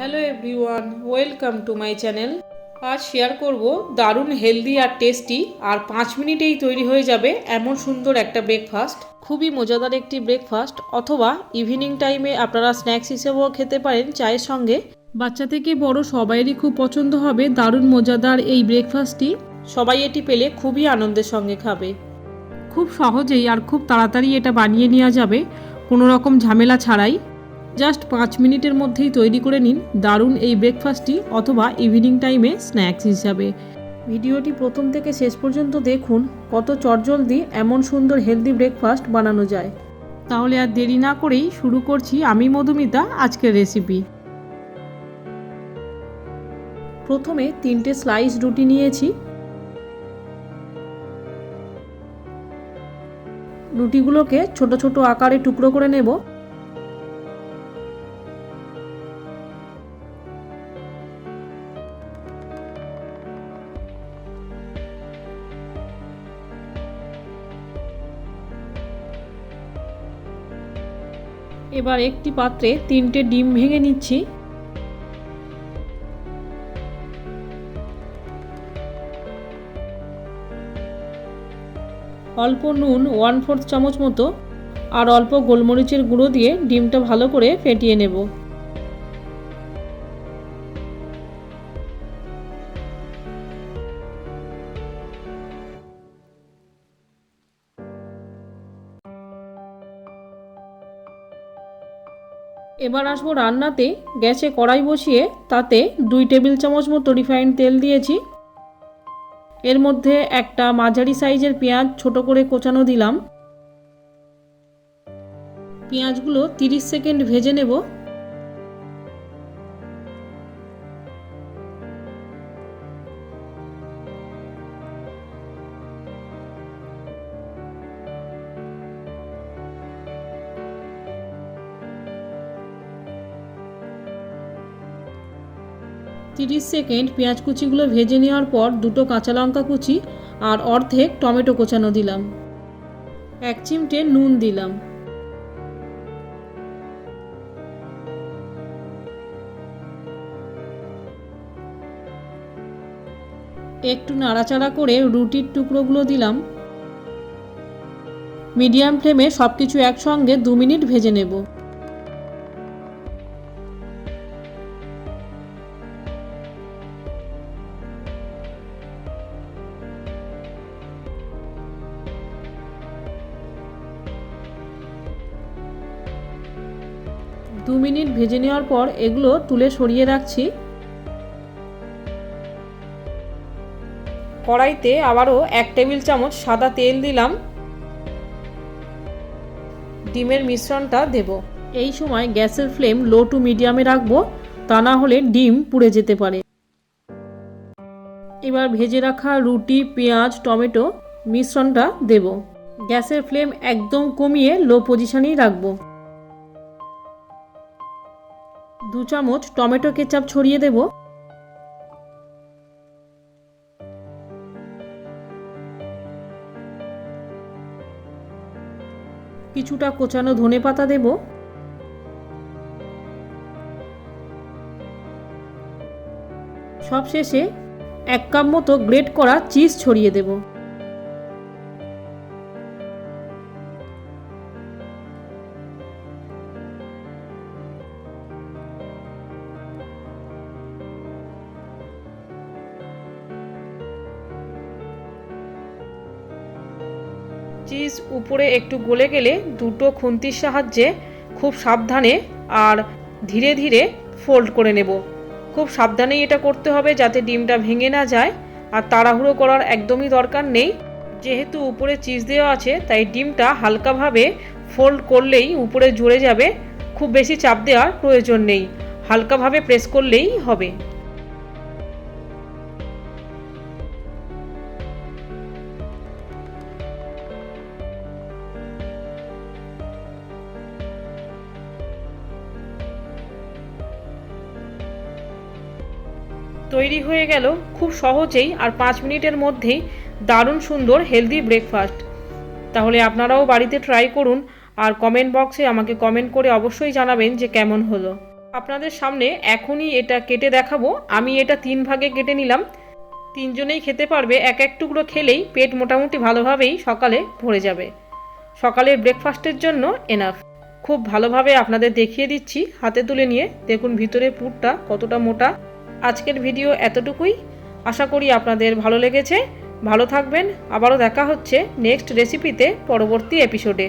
Hello everyone, welcome to my channel. আজ share করব দারুণ হেলদি আর টেস্টি আর 5 মিনিটেই তৈরি হয়ে যাবে এমন সুন্দর একটা ব্রেকফাস্ট। খুবই মজাদার একটি ব্রেকফাস্ট, অথবা ইভিনিং টাইমে আপনারা স্ন্যাক্স হিসেবেও খেতে পারেন চায়ের সঙ্গে। বাচ্চা থেকে বড় সবাইয়েরই খুব পছন্দ হবে দারুণ মজাদার এই ব্রেকফাস্টটি। সবাই এটি পেলে খুবই আনন্দের সঙ্গে খাবে। খুব সহজেই আর খুব তাড়াতাড়ি এটা বানিয়ে নেওয়া যাবে, কোনো রকম ঝামেলা ছাড়াই। জাস্ট 5 মিনিটের মধ্যেই তৈরি করে নিন দারুণ এই ব্রেকফাস্টটি, অথবা ইভিনিং টাইমে স্ন্যাক্স হিসাবে। ভিডিওটি প্রথম থেকে শেষ পর্যন্ত দেখুন কত চটজলদি এমন সুন্দর হেলদি ব্রেকফাস্ট বানানো যায়। তাহলে আর দেরি না করেই শুরু করছি আমি মধুমিতা আজকের রেসিপি। প্রথমে 3টে স্লাইস রুটি নিয়েছি। রুটিগুলোকে ছোট ছোট আকারে টুকরো করে নেব। এবার একটি পাত্রে 3টে ডিম ভেঙে নিচ্ছি। অল্প নুন 1/4 চামচ মতো আর অল্প গোলমরিচের গুঁড়ো দিয়ে ডিমটা ভালো করে ফেটিয়ে নেব। এবার আসবো রান্নাতে। গ্যাসে কড়াই বসিয়ে তাতে 2 টেবিল চামচ মতো রিফাইন্ড তেল দিয়েছি। এর মধ্যে একটা মাঝারি সাইজের পেঁয়াজ ছোট করে কোচানো দিলাম। পেঁয়াজগুলো 30 সেকেন্ড ভেজে নেব। সেকেন্ড পেঁয়াজ কুচিগুলো ভেজে নেওয়ার পর 2টো কাঁচা লঙ্কা কুচি আর অর্ধেক টমেটো কোচানো দিলাম। 1 চিমটে নুন দিলাম। একটু নাড়াচাড়া করে রুটির টুকরোগুলো দিলাম। মিডিয়াম ফ্লেমে সব কিছু একসঙ্গে 2 মিনিট ভেজে নেব। দু মিনিট ভেজে নেওয়ার পর এগুলো তুলে সরিয়ে রাখছি। কড়াইতে আবারও 1 টেবিল চামচ সাদা তেল দিলাম। ডিমের মিশ্রণটা দেব। এই সময় গ্যাসের ফ্লেম লো টু মিডিয়ামে রাখবো, তা না হলে ডিম পুড়ে যেতে পারে। এবার ভেজে রাখা রুটি, পেঁয়াজ, টমেটো মিশ্রণটা দেব। গ্যাসের ফ্লেম একদম কমিয়ে লো পজিশনেই রাখবো। 2 চামচ টমেটো কেচাপ ছড়িয়ে দেব। কিছুটা কোচানো ধনেপাতা দেব। সবশেষে 1 কাপ মতো গ্রেট করা চিজ ছড়িয়ে দেব। চিজ উপরে একটু গলে গেলে 2টো খুন্তির সাহায্যে খুব সাবধানে আর ধীরে ধীরে ফোল্ড করে নেব। খুব সাবধানেই এটা করতে হবে যাতে ডিমটা ভেঙে না যায়, আর তাড়াহুড়ো করার একদমই দরকার নেই। যেহেতু উপরে চিজ দেওয়া আছে তাই ডিমটা হালকাভাবে ফোল্ড করলেই উপরে জুড়ে যাবে। খুব বেশি চাপ দেওয়ার প্রয়োজন নেই, হালকাভাবে প্রেস করলেই হবে। তৈরি হয়ে গেল খুব সহজেই আর 5 মিনিটের মধ্যেই দারুণ সুন্দর হেলদি ব্রেকফাস্ট। তাহলে আপনারাও বাড়িতে ট্রাই করুন আর কমেন্ট বক্সে আমাকে কমেন্ট করে অবশ্যই জানাবেন যে কেমন হলো। আপনাদের সামনে এখনই এটা কেটে দেখাবো। আমি এটা 3 ভাগে কেটে নিলাম। 3 জনেই খেতে পারবে। এক এক টুকরো খেলেই পেট মোটামুটি ভালোভাবেই সকালে ভরে যাবে। সকালের ব্রেকফাস্টের জন্য এনাফ। খুব ভালোভাবে আপনাদের দেখিয়ে দিচ্ছি হাতে তুলে নিয়ে। দেখুন ভিতরে পুরটা কতটা মোটা। আজকের ভিডিও এতটুকুই। আশা করি আপনাদের ভালো লেগেছে। ভালো থাকবেন। আবারও দেখা হচ্ছে নেক্সট রেসিপিতে পরবর্তী এপিসোডে।